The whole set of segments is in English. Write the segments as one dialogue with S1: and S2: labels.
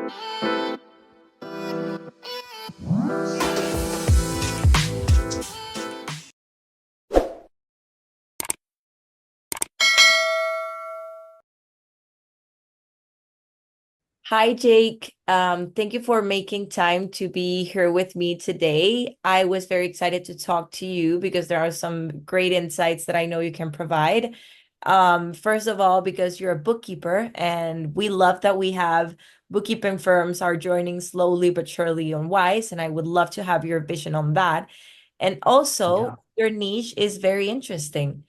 S1: Hi, Jake. Thank you for making time to be here with me today. I was very excited to talk to you because there are some great insights that I know you can provide. First of all, because you're a bookkeeper, and we love that we have bookkeeping firms are joining slowly but surely on Wise, and I would love to have your vision on that. And also,
S2: Yeah.
S1: your niche is very interesting.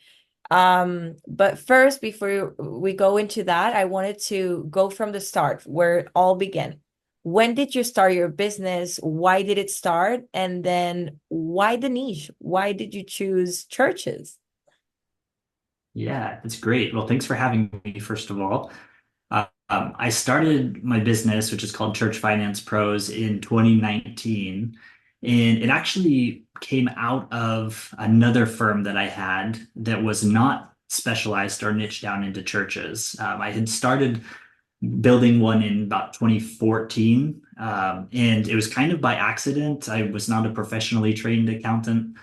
S1: But first, before we go into that, I wanted to go from the start where it all began. When did you start your business? Why did it start? And then why the niche? Why did you choose churches?
S2: Yeah, that's great. Well, thanks for having me, first of all. I started my business, which is called Church Finance Pros, in 2019. And it actually came out of another firm that I had that was not specialized or niched down into churches. I had started building one in about 2014. And it was kind of by accident. I was not a professionally trained accountant.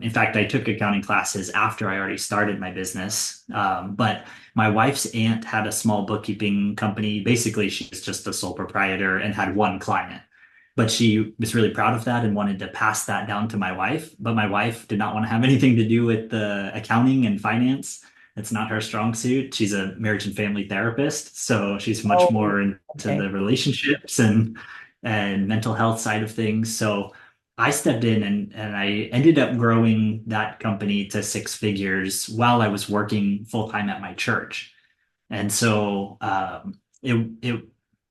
S2: In fact, I took accounting classes after I already started my business. But my wife's aunt had a small bookkeeping company. Basically, she was just a sole proprietor and had one client. But she was really proud of that and wanted to pass that down to my wife. But my wife did not want to have anything to do with the accounting and finance. It's not her strong suit. She's a marriage and family therapist, so she's much
S1: Oh,
S2: more into
S1: okay.
S2: the relationships and mental health side of things. So I stepped in and I ended up growing that company to six figures while I was working full time at my church. And so it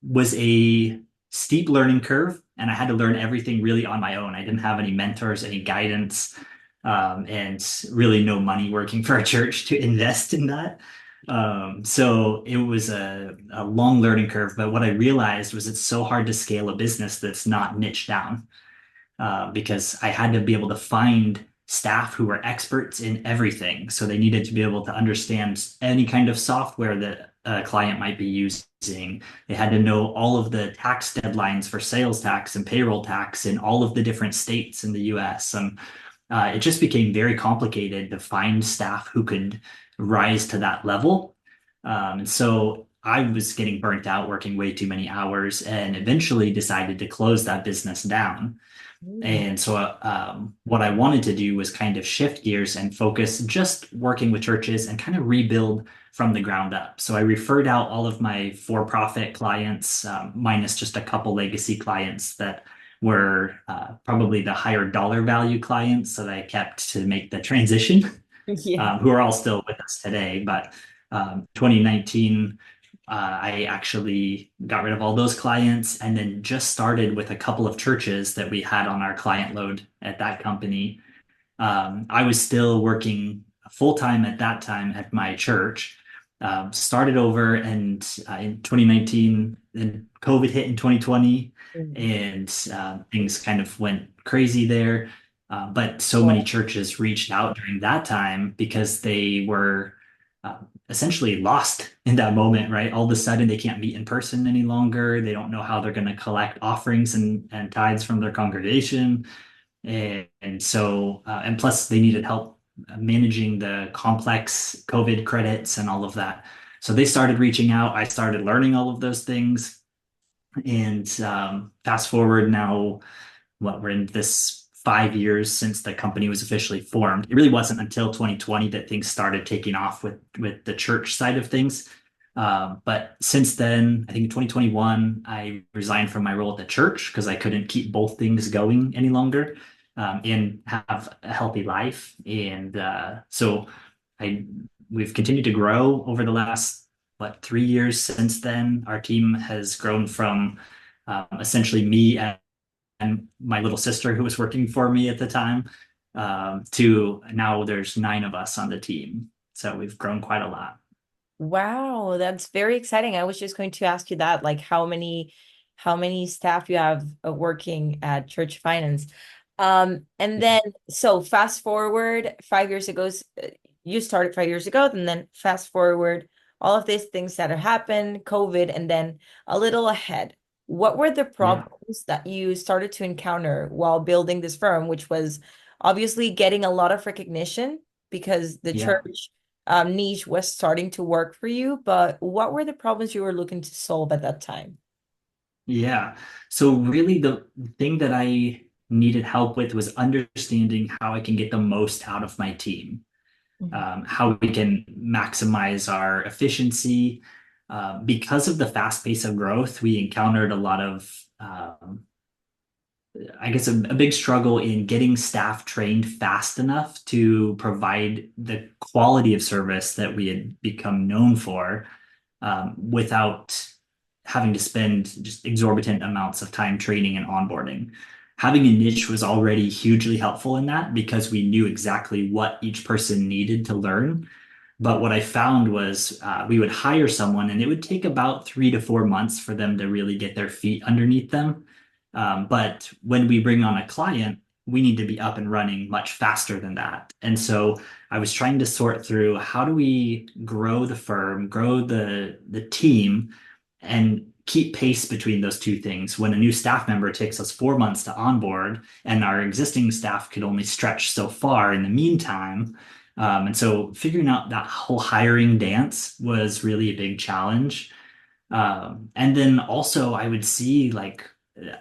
S2: was a steep learning curve, and I had to learn everything really on my own. I didn't have any mentors, any guidance, and really no money working for a church to invest in that. So it was a long learning curve. But what I realized was it's so hard to scale a business that's not niche down, because I had to be able to find staff who were experts in everything. So they needed to be able to understand any kind of software that a client might be using. They had to know all of the tax deadlines for sales tax and payroll tax in all of the different states in the US. And it just became very complicated to find staff who could rise to that level. And so I was getting burnt out working way too many hours and eventually decided to close that business down.
S1: Mm.
S2: And so, what I wanted to do was kind of shift gears and focus just working with churches and kind of rebuild from the ground up. So I referred out all of my for-profit clients, minus just a couple legacy clients that were probably the higher dollar value clients that I kept to make the transition,
S1: Yeah.
S2: who are all still with us today. But 2019, I actually got rid of all those clients and then just started with a couple of churches that we had on our client load at that company. I was still working full time at that time at my church. Started over, and in 2019, then COVID hit in 2020,
S1: Mm.
S2: and things kind of went crazy there. But so many
S1: Well,
S2: churches reached out during that time because they were uh, essentially lost in that moment, right? All of a sudden, they can't meet in person any longer. They don't know how they're going to collect offerings and tithes from their congregation. And plus they needed help managing the complex COVID credits and all of that. So they started reaching out. I started learning all of those things. And fast forward now, we're in this 5 years since the company was officially formed. It really wasn't until 2020 that things started taking off with the church side of things. But since then, I think in 2021, I resigned from my role at the church because I couldn't keep both things going any longer, and have a healthy life. And so I we've continued to grow over the last 3 years since then. Our team has grown from essentially me and my little sister who was working for me at the time, to now there's nine of us on the team. So we've grown quite a lot.
S1: wow, that's very exciting. I was just going to ask you that, like how many staff you have working at Church Finance. And then so fast forward 5 years ago, you started 5 years ago, and then fast forward all of these things that have happened, COVID, and then a little ahead. what were the
S2: Yeah.
S1: problems that you started to encounter while building this firm, which was obviously getting a lot of recognition because the
S2: Yeah.
S1: church niche was starting to work for you, but what were the problems you were looking to solve at that time?
S2: Yeah. So really the thing that I needed help with was understanding how I can get the most out of my team,
S1: Mhm.
S2: how we can maximize our efficiency. Because of the fast pace of growth, we encountered a lot of, I guess, a big struggle in getting staff trained fast enough to provide the quality of service that we had become known for, without having to spend just exorbitant amounts of time training and onboarding. Having a niche was already hugely helpful in that because we knew exactly what each person needed to learn. But what I found was we would hire someone and it would take about 3 to 4 months for them to really get their feet underneath them. But when we bring on a client, we need to be up and running much faster than that. And so I was trying to sort through how do we grow the firm, grow the team, and keep pace between those two things. When a new staff member takes us 4 months to onboard, and our existing staff could only stretch so far in the meantime. And so figuring out that whole hiring dance was really a big challenge. And then also I would see like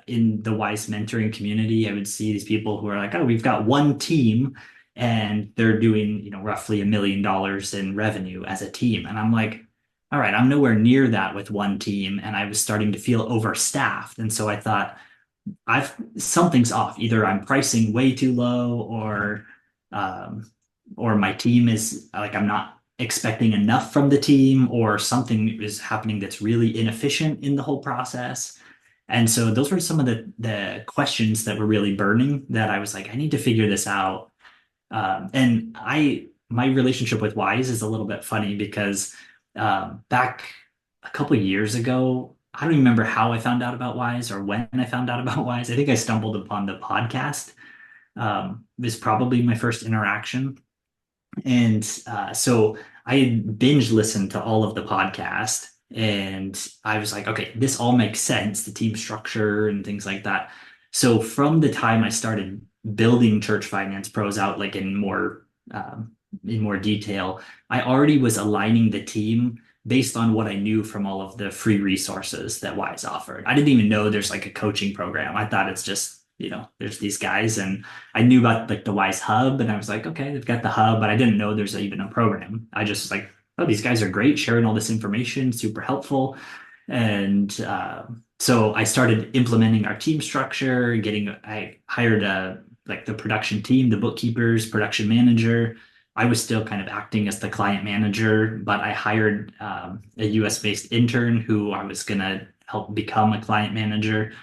S2: in the Wize mentoring community, I would see these people who are like, oh, we've got one team and they're doing, roughly $1 million in revenue as a team. And I'm like, all right, I'm nowhere near that with one team. And I was starting to feel overstaffed. And so I thought, something's off. Either I'm pricing way too low um, or my team is like, I'm not expecting enough from the team, or something is happening that's really inefficient in the whole process. And so those were some of the questions that were really burning that I was like, I need to figure this out. And my relationship with Wize is a little bit funny because back a couple of years ago, I don't remember how I found out about Wize or when I found out about Wize. I think I stumbled upon the podcast. It was probably my first interaction. And so I binge listened to all of the podcast and I was like, okay, this all makes sense, the team structure and things like that. So from the time I started building Church Finance Pros out like in more detail, I already was aligning the team based on what I knew from all of the free resources that Wize offered. I didn't even know there's like a coaching program. I thought it's just, there's these guys, and I knew about like the Wize Hub, and I was like, okay, they've got the hub, but I didn't know there's even a program. I just was like, oh, these guys are great, sharing all this information, super helpful. And so I started implementing our team structure, I hired like the production team, the bookkeepers, production manager. I was still kind of acting as the client manager, but I hired a US based intern who I was going to help become a client manager.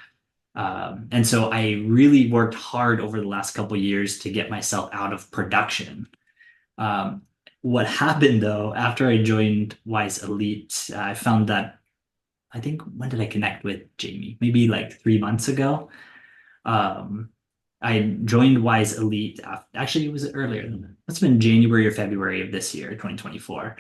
S2: And so I really worked hard over the last couple of years to get myself out of production. Um, what happened though, after I joined WizeElite, I found that I think when did I connect with Jamie? Maybe like 3 months ago. Um, I joined WizeElite. Actually, it was earlier than that. It's been January or February of this year, 2024,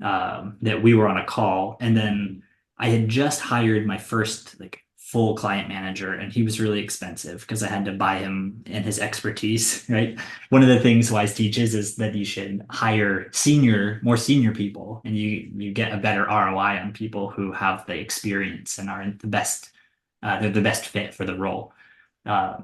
S2: that we were on a call. And then I had just hired my first like full client manager, and he was really expensive because I had to buy him and his expertise, right? One of the things Wize teaches is that you should hire more senior people, and you get a better ROI on people who have the experience and are they're the best fit for the role.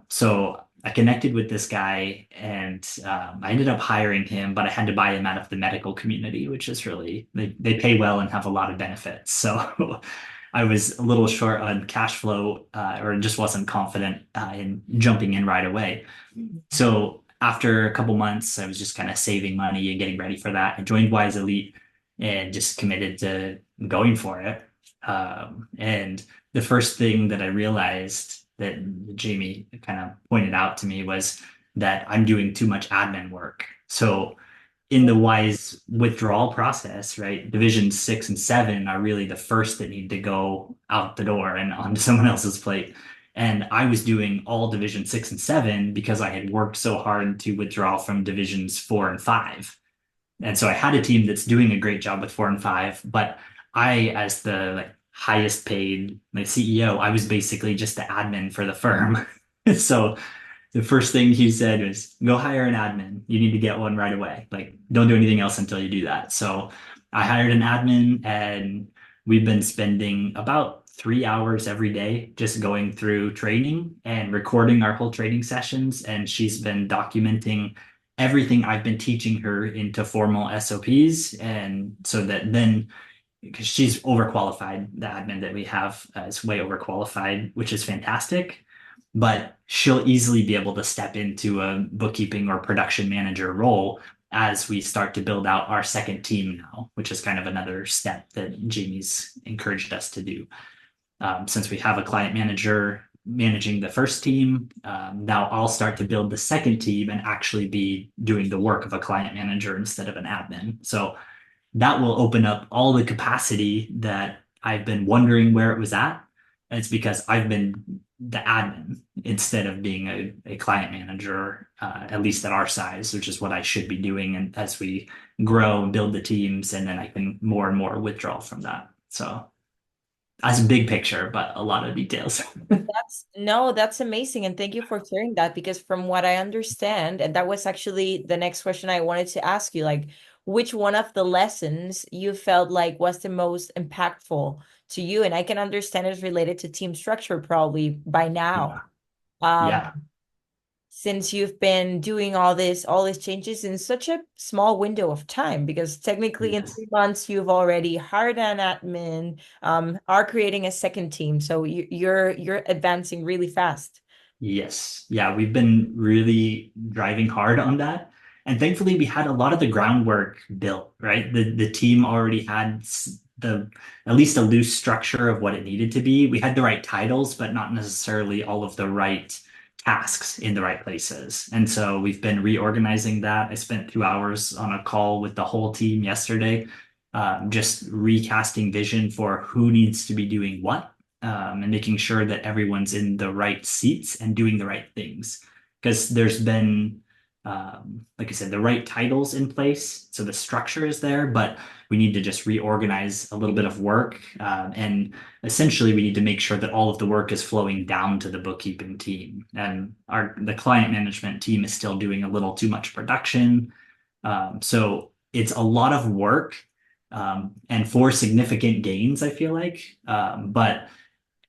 S2: So I connected with this guy and I ended up hiring him, but I had to buy him out of the medical community, which is really, they pay well and have a lot of benefits. So I was a little short on cash flow, or just wasn't confident in jumping in right away. So after a couple months, I was just kind of saving money and getting ready for that. I joined WizeElite and just committed to going for it. And the first thing that I realized that Jamie kind of pointed out to me was that I'm doing too much admin work. So in the Wize withdrawal process, right, division 6 and 7 are really the first that need to go out the door and onto someone else's plate. And I was doing all division 6 and 7 because I had worked so hard to withdraw from divisions 4 and 5. And so I had a team that's doing a great job with 4 and 5, but I, as the like highest paid, my CEO, I was basically just the admin for the firm. So the first thing he said was, go hire an admin. You need to get one right away. Like, don't do anything else until you do that. So I hired an admin, and we've been spending about 3 hours every day just going through training and recording our whole training sessions. And she's been documenting everything I've been teaching her into formal SOPs. And so that then, because she's overqualified, the admin that we have is way overqualified, which is fantastic. But she'll easily be able to step into a bookkeeping or production manager role as we start to build out our second team now, which is kind of another step that Jamie's encouraged us to do. Since we have a client manager managing the first team, now I'll start to build the second team and actually be doing the work of a client manager instead of an admin. So that will open up all the capacity that I've been wondering where it was at. And it's because I've been the admin instead of being a client manager, at least at our size, which is what I should be doing. And as we grow and build the teams, and then I can more and more withdraw from that. So that's a big picture, but a lot of details.
S1: That's amazing. And thank you for sharing that because from what I understand, and that was actually the next question I wanted to ask you, like which one of the lessons you felt like was the most impactful to you? And I can understand it's related to team structure probably by now.
S2: Yeah.
S1: Um,
S2: Yeah.
S1: since you've been doing all these changes in such a small window of time, because technically in
S2: Yes.
S1: 3 months you've already hired an admin, are creating a second team. So you're advancing really fast.
S2: Yes. Yeah, we've been really driving hard on that. And thankfully we had a lot of the groundwork built, right? The team already had the at least a loose structure of what it needed to be. We had the right titles, but not necessarily all of the right tasks in the right places. And so we've been reorganizing that. I spent 2 hours on a call with the whole team yesterday, just recasting vision for who needs to be doing what, and making sure that everyone's in the right seats and doing the right things. Because there's been, like I said, the right titles in place, so the structure is there, but we need to just reorganize a little bit of work, and essentially we need to make sure that all of the work is flowing down to the bookkeeping team, and the client management team is still doing a little too much production. So it's a lot of work, and for significant gains, I feel like. But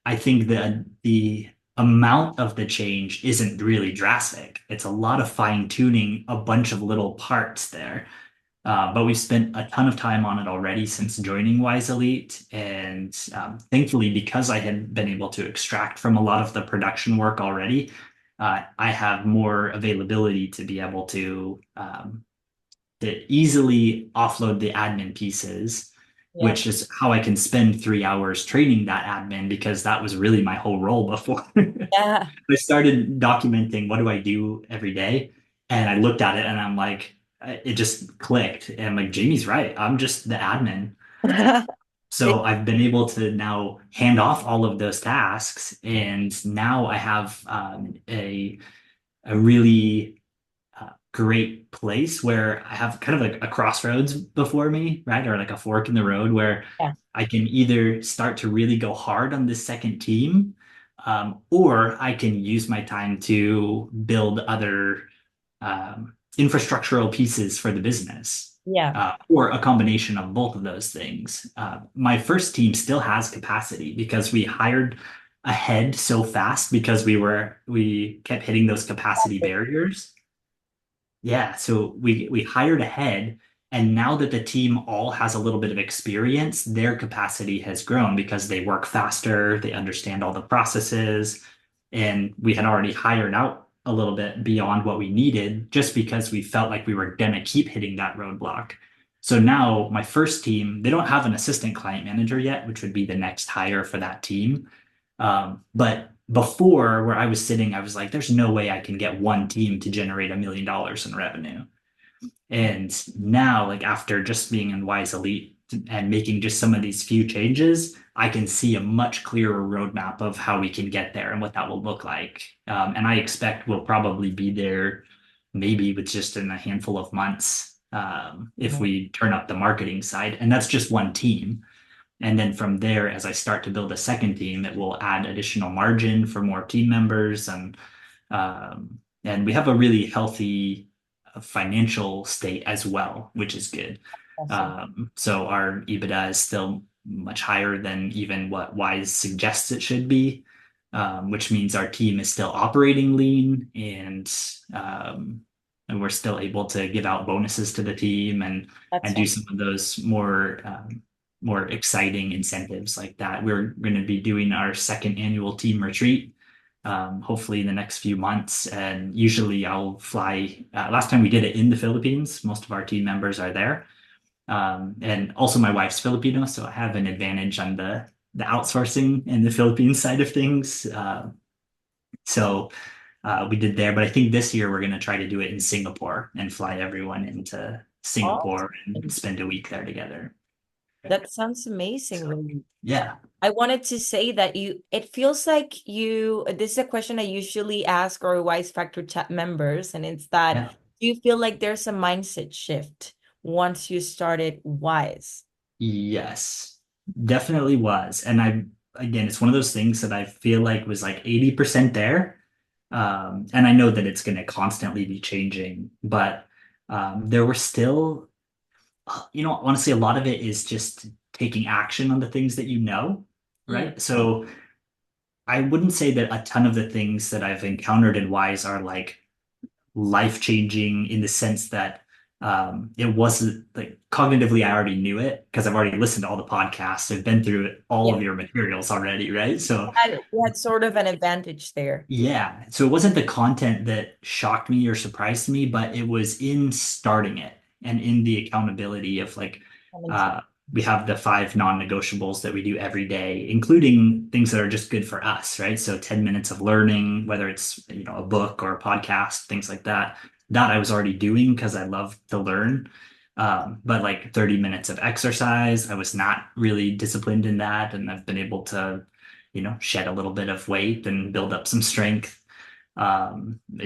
S2: I think that the amount of the change isn't really drastic. It's a lot of fine tuning a bunch of little parts there. But we've spent a ton of time on it already since joining WizeElite. And thankfully, because I had been able to extract from a lot of the production work already, I have more availability to be able to easily offload the admin pieces,
S1: Yeah.
S2: which is how I can spend 3 hours training that admin because that was really my whole role before.
S1: Yeah.
S2: I started documenting what do I do every day, and I looked at it and I'm like, it just clicked. And I'm like, Jamie's right. I'm just the admin. So I've been able to now hand off all of those tasks, and now I have a really great place where I have kind of like a crossroads before me, right? Or like a fork in the road where
S1: Yeah.
S2: I can either start to really go hard on this second team, or I can use my time to build other infrastructural pieces for the business,
S1: Yeah.
S2: or a combination of both of those things. My first team still has capacity because we hired ahead so fast because we kept hitting those capacity barriers. Yeah, so we hired ahead, and now that the team all has a little bit of experience, their capacity has grown because they work faster, they understand all the processes, and we had already hired out a little bit beyond what we needed just because we felt like we were gonna keep hitting that roadblock. So now my first team, they don't have an assistant client manager yet, which would be the next hire for that team. But before, where I was sitting, I was like, there's no way I can get one team to generate $1 million in revenue. And now, like after just being in WizeElite and making just some of these few changes, I can see a much clearer roadmap of how we can get there and what that will look like. And I expect we'll probably be there maybe with just in a handful of months, if
S1: Mhm.
S2: we turn up the marketing side. And that's just one team. And then from there, as I start to build a second team, it will add additional margin for more team members, and we have a really healthy financial state as well, which is good.
S1: Awesome.
S2: So our EBITDA is still much higher than even what Wize suggests it should be, which means our team is still operating lean, and we're still able to give out bonuses to the team and
S1: That's
S2: do
S1: awesome.
S2: some of those more exciting incentives like that. We're going to be doing our second annual team retreat, hopefully in the next few months. And usually I'll fly. Last time we did it in the Philippines, most of our team members are there. And also my wife's Filipino, so I have an advantage on the outsourcing and the Philippines side of things. So we did there, but I think this year we're going to try to do it in Singapore and fly everyone into Singapore and
S1: Awesome.
S2: spend a week there together.
S1: That sounds amazing, really.
S2: Yeah,
S1: I wanted to say that it feels like this is a question I usually ask our WizeFactor Chat members, and it's that,
S2: yeah.
S1: do you feel like there's a mindset shift once you started Wize?
S2: Yes, definitely was. And again, it's one of those things that I feel like was like 80% there. And I know that it's going to constantly be changing, but there were still, honestly, a lot of it is just taking action on the things that you know,
S1: Mm,
S2: right? So I wouldn't say that a ton of the things that I've encountered in Wise are like life changing in the sense that it wasn't like cognitively I already knew it because I've already listened to all the podcasts. I've been through all
S1: yeah,
S2: of your materials already, right? So
S1: you had sort of an advantage there.
S2: yeah, so it wasn't the content that shocked me or surprised me, but it was in starting it and in the accountability of like
S1: Coming to
S2: uh we have the five non-negotiables that we do every day, including things that are just good for us, right? So 10 minutes of learning, whether it's a book or a podcast, things like that. That I was already doing because I love to learn. But like 30 minutes of exercise, I was not really disciplined in that, and I've been able to shed a little bit of weight and build up some strength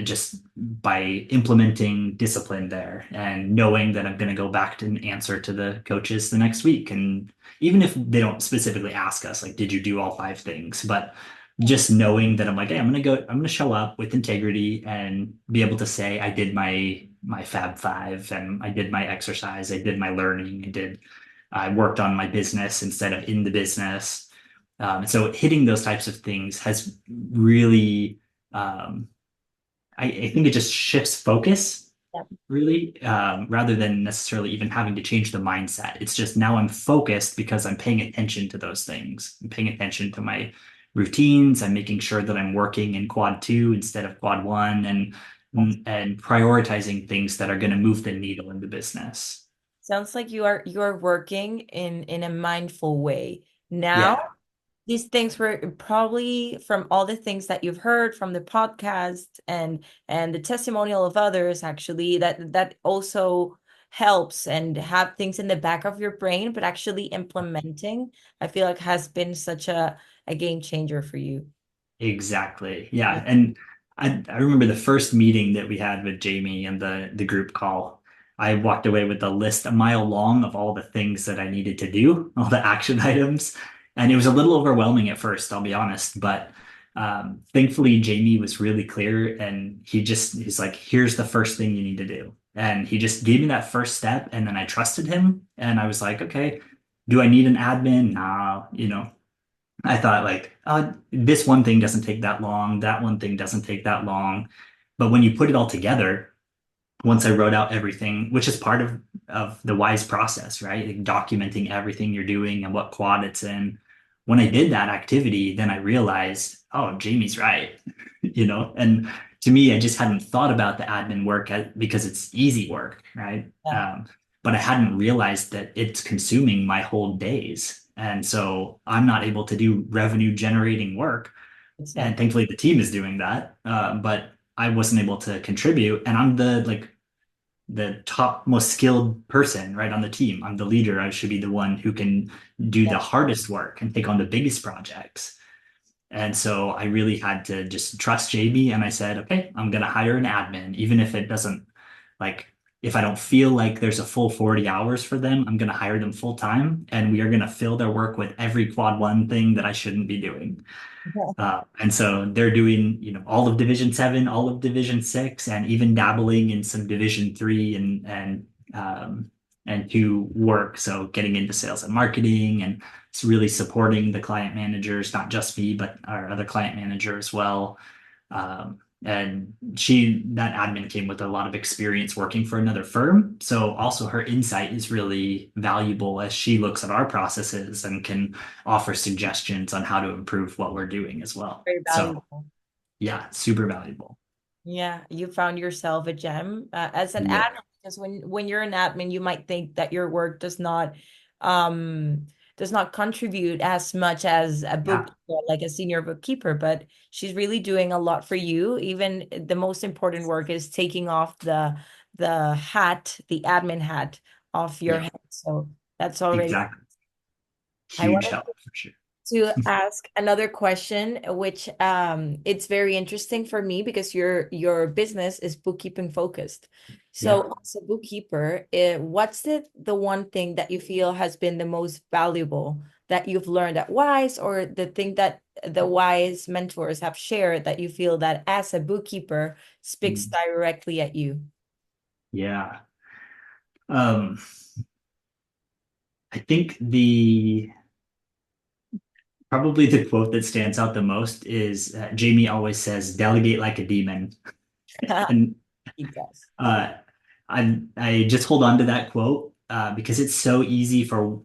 S2: just by implementing discipline there and knowing that I'm going to go back and answer to the coaches the next week. And even if they don't specifically ask us, like, did you do all five things? But just knowing that I'm like, hey, I'm going to show up with integrity and be able to say I did my Fab Five and I did my exercise, I did my learning, I worked on my business instead of in the business. So hitting those types of things has really, um, I think it just shifts focus
S1: yeah.
S2: really, rather than necessarily even having to change the mindset. It's just now I'm focused because I'm paying attention to those things. I'm paying attention to my routines. I'm making sure that I'm working in quad two instead of quad one and prioritizing things that are going to move the needle in the business.
S1: Sounds like you are working in a mindful way. Now,
S2: Yeah.
S1: these things were probably from all the things that you've heard from the podcast and the testimonial of others, actually, that also helps and have things in the back of your brain, but actually implementing, I feel like has been such a game changer for you.
S2: Exactly. Yeah. And I remember the first meeting that we had with Jamie and the group call. I walked away with a list a mile long of all the things that I needed to do, all the action items. And it was a little overwhelming at first, I'll be honest. But thankfully, Jamie was really clear and he's like, here's the first thing you need to do. And he just gave me that first step. And then I trusted him. And I was like, okay, do I need an admin? Nah, I thought like, this one thing doesn't take that long, that one thing doesn't take that long. But when you put it all together, once I wrote out everything, which is part of the wise process, right? Like documenting everything you're doing and what quad it's in. When I did that activity, then I realized, oh, Jamie's right, and to me, I just hadn't thought about the admin work because it's easy work, right?
S1: Yeah,
S2: But I hadn't realized that it's consuming my whole days. And so I'm not able to do revenue generating work. And
S1: exactly.
S2: thankfully the team is doing that. But I wasn't able to contribute. And I'm the top most skilled person right on the team. I'm the leader. I should be the one who can do
S1: Yeah,
S2: the hardest work and take on the biggest projects. And so I really had to just trust Jamie and I said, okay, I'm gonna hire an admin, even if it doesn't like if I don't feel like there's a full 40 hours for them, I'm going to hire them full time and we are going to fill their work with every quad one thing that I shouldn't be doing. And so they're doing, all of Division 7, all of Division 6, and even dabbling in some Division 3 and 2 work. So getting into sales and marketing, and it's really supporting the client managers, not just me, but our other client manager as well. And that admin came with a lot of experience working for another firm. So also her insight is really valuable as she looks at our processes and can offer suggestions on how to improve what we're doing as well.
S1: Very
S2: So
S1: valuable.
S2: yeah, super valuable.
S1: Yeah, you found yourself a gem as an
S2: Yeah.
S1: admin, because when you're an admin, you might think that your work um does not contribute as much as a
S2: Yeah.
S1: bookkeeper, like a senior bookkeeper, but she's really doing a lot for you. Even the most important work is taking off the admin hat off your
S2: Yeah.
S1: head. So that's already.
S2: Exactly.
S1: I
S2: Huge
S1: wanted
S2: help for sure.
S1: to ask another question, which it's very interesting for me because your business is bookkeeping focused.
S2: Yeah.
S1: So as a bookkeeper, what's the one thing that you feel has been the most valuable that you've learned at Wise, or the thing that the Wise mentors have shared that you feel that as a bookkeeper speaks
S2: Mm.
S1: directly at you?
S2: Yeah. Um, I think probably the quote that stands out the most is Jamie always says, delegate like a demon. And
S1: He does.
S2: uh, I just hold on to that quote because it's so easy for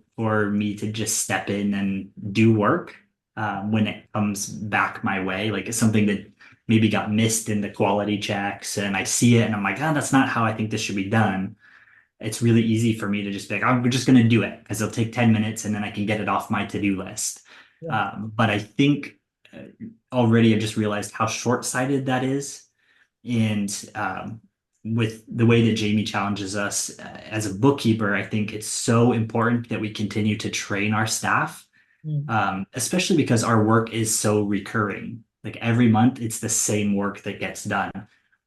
S2: me to just step in and do work when it comes back my way. Like it's something that maybe got missed in the quality checks, and I see it and I'm like, oh, that's not how I think this should be done. It's really easy for me to just be like, I'm just going to do it because it'll take 10 minutes and then I can get it off my to-do list.
S1: Yeah.
S2: But I think already I just realized how short-sighted that is. And with the way that Jamie challenges us as a bookkeeper, I think it's so important that we continue to train our staff,
S1: Mm.
S2: especially because our work is so recurring. Like every month, it's the same work that gets done.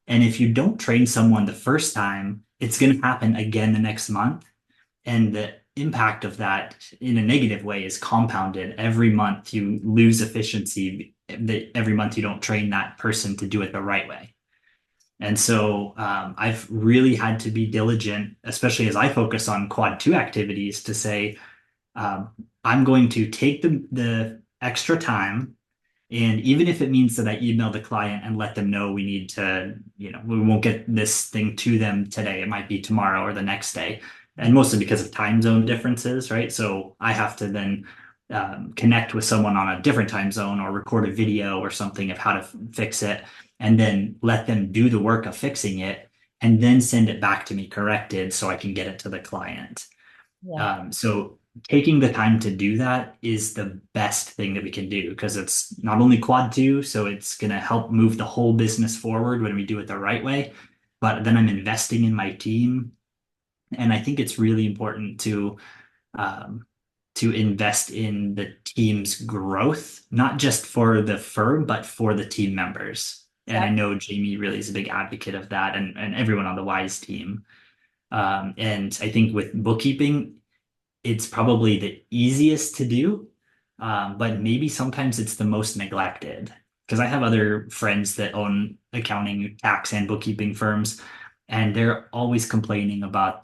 S2: And if you don't train someone the first time, it's going to happen again the next month. And the impact of that in a negative way is compounded. Every month you lose efficiency. Every month you don't train that person to do it the right way. And so I've really had to be diligent, especially as I focus on quad two activities, to say, um, I'm going to take the extra time. And even if it means that I email the client and let them know we need to, we won't get this thing to them today, it might be tomorrow or the next day. And mostly because of time zone differences, right? So I have to then connect with someone on a different time zone or record a video or something of how to fix it, and then let them do the work of fixing it and then send it back to me corrected so I can get it to the client.
S1: Yeah.
S2: So taking the time to do that is the best thing that we can do because it's not only quad two, so it's going to help move the whole business forward when we do it the right way, but then I'm investing in my team. And I think it's really important um, to invest in the team's growth, not just for the firm, but for the team members. And I
S1: Exactly.
S2: know Jamie really is a big advocate of that, and everyone on the Wize team. And I think with bookkeeping, it's probably the easiest to do, but maybe sometimes it's the most neglected. Because I have other friends that own accounting, tax, and bookkeeping firms, and they're always complaining about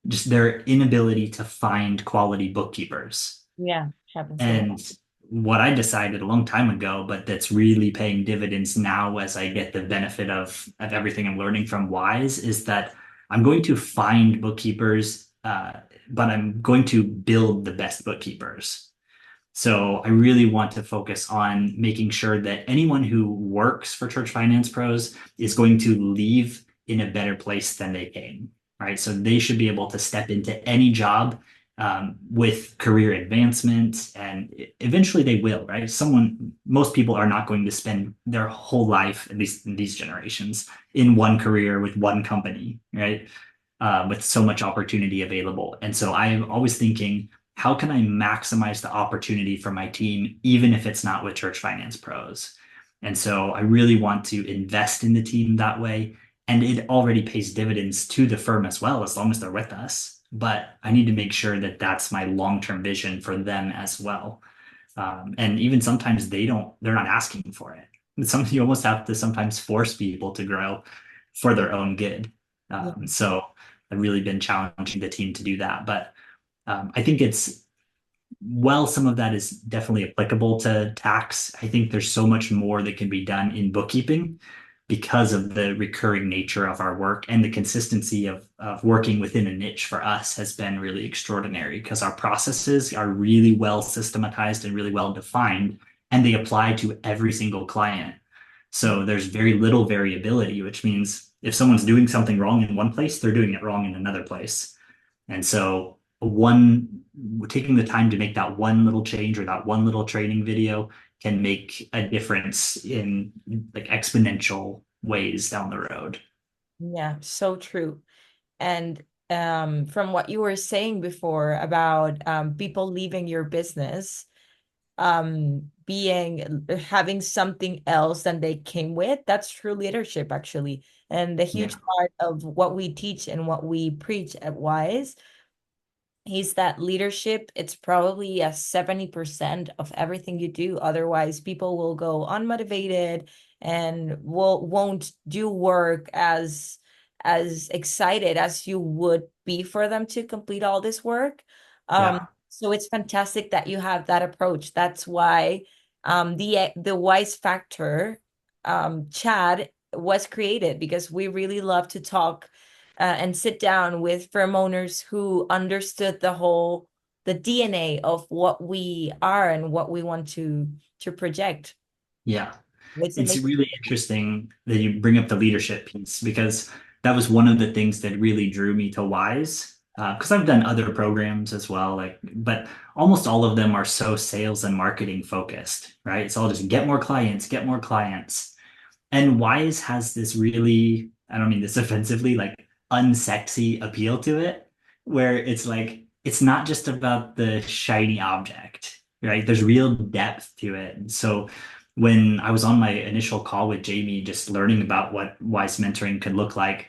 S2: just their inability to find quality bookkeepers.
S1: Yeah. Happens a lot.
S2: And what I decided a long time ago, but that's really paying dividends now as I get the benefit of everything I'm learning from Wise, is that I'm going to find bookkeepers, but I'm going to build the best bookkeepers. So I really want to focus on making sure that anyone who works for Church Finance Pros is going to leave in a better place than they came, right? So they should be able to step into any job with career advancement, and eventually they will, right? Most people are not going to spend their whole life, at least in these generations, in one career with one company, right? With so much opportunity available. And so I'm always thinking, how can I maximize the opportunity for my team, even if it's not with Church Finance Pros? And so I really want to invest in the team that way and it already pays dividends to the firm as well, as long as they're with us. But I need to make sure that that's my long-term vision for them as well. And even sometimes they're not asking for it. You almost have to sometimes force people to grow for their own good.
S1: Yeah.
S2: So I've really been challenging the team to do that. But I think some of that is definitely applicable to tax. I think there's so much more that can be done in bookkeeping because of the recurring nature of our work, and the consistency of working within a niche for us has been really extraordinary because our processes are really well systematized and really well defined, and they apply to every single client. So there's very little variability, which means if someone's doing something wrong in one place, they're doing it wrong in another place. And so one taking the time to make that one little change or that one little training video can make a difference in like exponential ways down the road.
S1: Yeah, so true. And from what you were saying before about people leaving your business, being having something else than they came with, that's true leadership actually. And the
S2: Yeah.
S1: huge part of what we teach and what we preach at Wize is that leadership, it's probably a 70% of everything you do. Otherwise, people will go unmotivated and won't do work as excited as you would be for them to complete all this work.
S2: Yeah.
S1: So it's fantastic that you have that approach. That's why the WizeFactor chat was created, because we really love to talk and sit down with firm owners who understood the DNA of what we are and what we want to project.
S2: Yeah.
S1: It's
S2: It's
S1: amazing.
S2: really interesting that you bring up the leadership piece because that was one of the things that really drew me to Wise. Because I've done other programs as well, but almost all of them are so sales and marketing focused, right? It's all just get more clients, get more clients. And Wise has this really, I don't mean this offensively, like unsexy appeal to it, where it's like, it's not just about the shiny object, right? There's real depth to it. So when I was on my initial call with Jamie, just learning about what Wise mentoring could look like,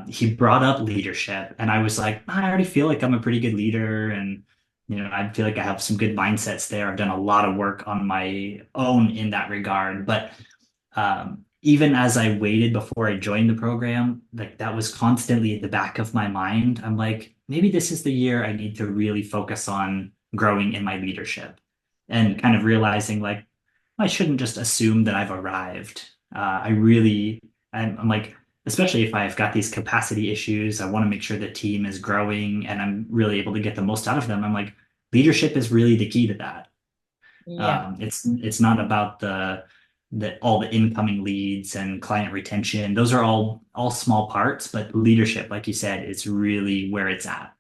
S2: he brought up leadership. And I was like, I already feel like I'm a pretty good leader. And, I feel like I have some good mindsets there. I've done a lot of work on my own in that regard. But even as I waited before I joined the program, like that was constantly at the back of my mind. I'm like, maybe this is the year I need to really focus on growing in my leadership and kind of realizing like I shouldn't just assume that I've arrived. I'm like, especially if I've got these capacity issues, I want to make sure the team is growing and I'm really able to get the most out of them. I'm like, leadership is really the key to that.
S1: Yeah,
S2: It's not about the all the incoming leads and client retention. Those are all small parts, but leadership, like you said, is really where it's at.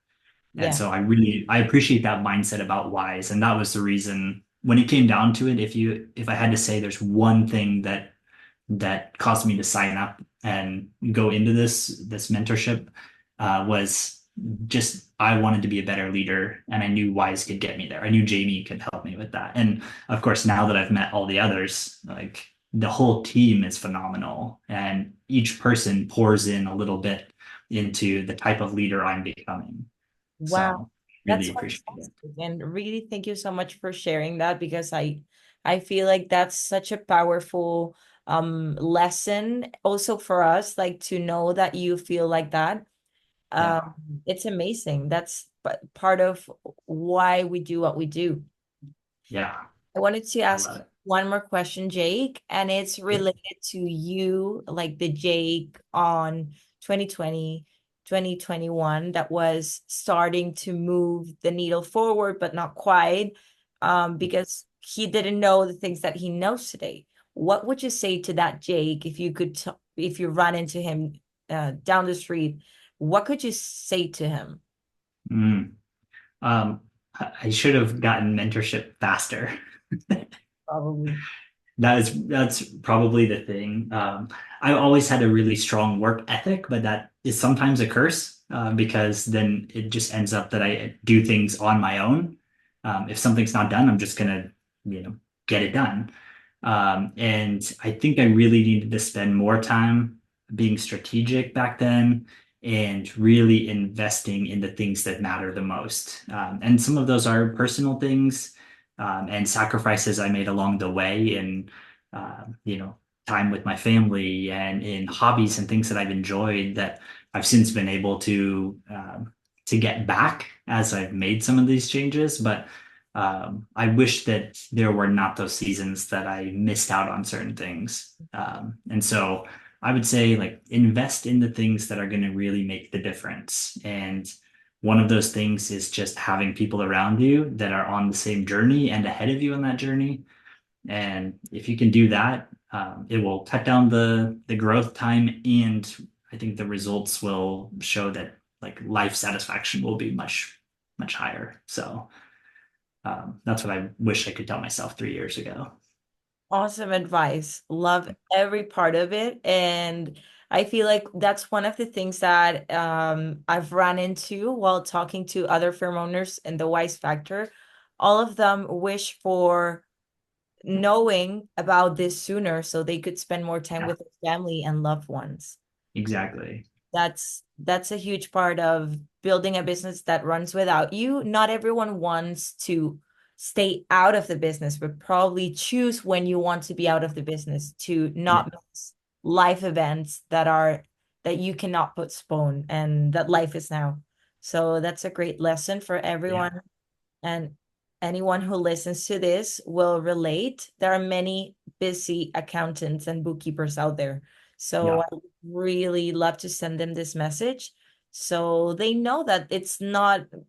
S2: And
S1: yeah,
S2: so I appreciate that mindset about Wise. And that was the reason when it came down to it, if I had to say there's one thing that caused me to sign up and go into this mentorship, was just I wanted to be a better leader, and I knew Wise could get me there. I knew Jamie could help me with that. And of course, now that I've met all the others, like the whole team is phenomenal, and each person pours in a little bit into the type of leader I'm becoming.
S1: wow,
S2: So
S1: that's
S2: really appreciate it.
S1: fantastic. And really thank you so much for sharing that, because I feel like that's such a powerful lesson also for us, like to know that you feel like that.
S2: Yeah.
S1: It's amazing. That's part of why we do what we do.
S2: Yeah.
S1: I wanted to
S2: I
S1: ask
S2: love
S1: you
S2: it.
S1: one more question, Jake, and it's
S2: Yep.
S1: related to you, like the Jake on 2020, 2021, that was starting to move the needle forward, but not quite, because he didn't know the things that he knows today. What would you say to that Jake if you could, if you run into him down the street? What could you say to him?
S2: Mm. I should have gotten mentorship faster.
S1: Probably.
S2: That's probably the thing. I've always had a really strong work ethic, but that is sometimes a curse, because then it just ends up that I do things on my own. If something's not done, I'm just gonna, get it done. And I think I really needed to spend more time being strategic back then and really investing in the things that matter the most. And some of those are personal things and sacrifices I made along the way, and time with my family and in hobbies and things that I've enjoyed that I've since been able to get back as I've made some of these changes. But I wish that there were not those seasons that I missed out on certain things. And so I would say like invest in the things that are going to really make the difference. And one of those things is just having people around you that are on the same journey and ahead of you on that journey. And if you can do that, it will cut down the growth time, and I think the results will show that like life satisfaction will be much higher. So that's what I wish I could tell myself 3 years ago.
S1: Awesome advice. Love every part of it. And I feel like that's one of the things that I've run into while talking to other firm owners in the Wize Factor. All of them wish for knowing about this sooner so they could spend more time
S2: Yeah,
S1: with their family and loved ones.
S2: exactly.
S1: That's a huge part of building a business that runs without you. Not everyone wants to stay out of the business, but probably choose when you want to be out of the business to
S2: Yeah,
S1: not miss life events that you cannot postpone and that life is now. So that's a great lesson for
S2: yeah,
S1: everyone, and anyone who listens to this will relate. There are many busy accountants and bookkeepers out there. So
S2: yeah,
S1: I would really love to send them this message so they know that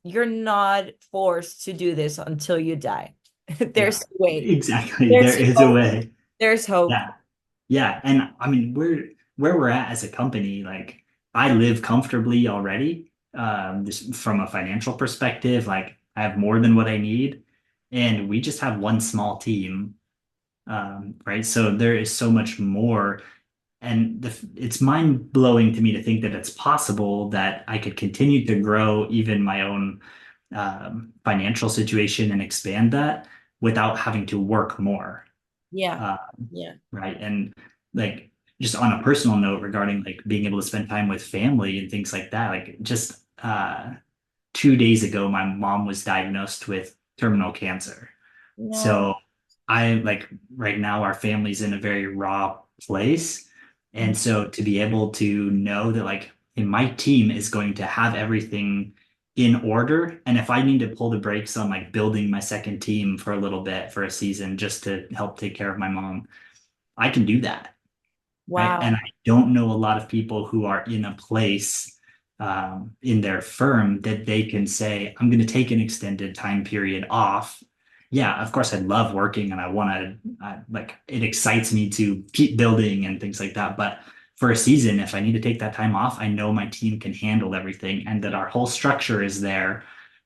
S1: you're not forced to do this until you die.
S2: yeah.
S1: There's a way.
S2: Exactly. There
S1: There's
S2: is a
S1: hope.
S2: way.
S1: There's hope.
S2: Yeah. Yeah, and I mean, we're where we're at as a company, like I live comfortably already, just from a financial perspective, like I have more than what I need, and we just have one small team, right? So there is so much more, and it's mind blowing to me to think that it's possible that I could continue to grow even my own financial situation and expand that without having to work more.
S1: Yeah.
S2: Uh,
S1: Yeah.
S2: right? And like just on a personal note regarding like being able to spend time with family and things like that, like just 2 days ago, my mom was diagnosed with terminal cancer.
S1: No.
S2: So I like right now our family's in a very raw place. And so to be able to know that like my team is going to have everything in order. And if I need to pull the brakes on like building my second team for a little bit for a season just to help take care of my mom, I can do that, right? And
S1: Wow.
S2: I don't know a lot of people who are in a place in their firm that they can say, I'm going to take an extended time period off. Yeah, of course, I love working and I want to, like, it excites me to keep building and things like that. But for a season, if I need to take that time off, I know my team can handle everything and that our whole structure is there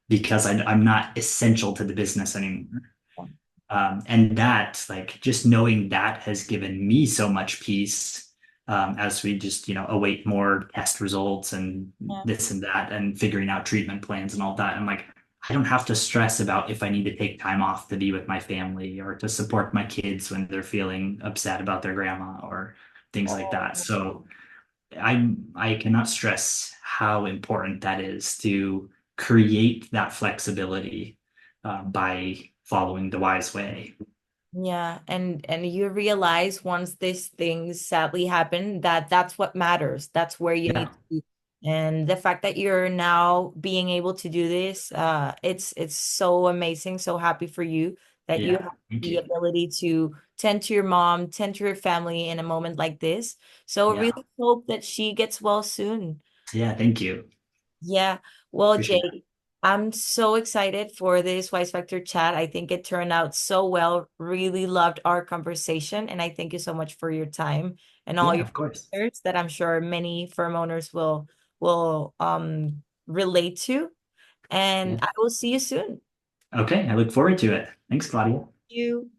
S2: because I'm not essential to the business anymore. And that, like, just knowing that has given me so much peace as we just, await more test results and
S1: Yeah.
S2: this and that and figuring out treatment plans and all that. I'm like, I don't have to stress about if I need to take time off to be with my family or to support my kids when they're feeling upset about their grandma or things like that.
S1: Oh,
S2: So I cannot stress how important that is to create that flexibility by following the wise way.
S1: yeah, and you realize once these things sadly happen that that's what matters. That's where you need
S2: Yeah,
S1: to be. And the fact that you're now being able to do this, it's so amazing. So happy for you that you
S2: yeah.
S1: have
S2: Thank
S1: the
S2: you.
S1: ability to tend to your mom, tend to your family in a moment like this. So I
S2: Yeah,
S1: really hope that she gets well soon.
S2: yeah. Thank you.
S1: Yeah. Well,
S2: Appreciate that.
S1: Jake, I'm so excited for this WizeFactor chat. I think it turned out so well. Really loved our conversation. And I thank you so much for your time and all
S2: Yeah,
S1: your
S2: of course.
S1: answers that I'm sure many firm owners will relate to.
S2: Yeah.
S1: And I will see you soon.
S2: Okay. I look forward to it. Thanks, Claudia.
S1: You.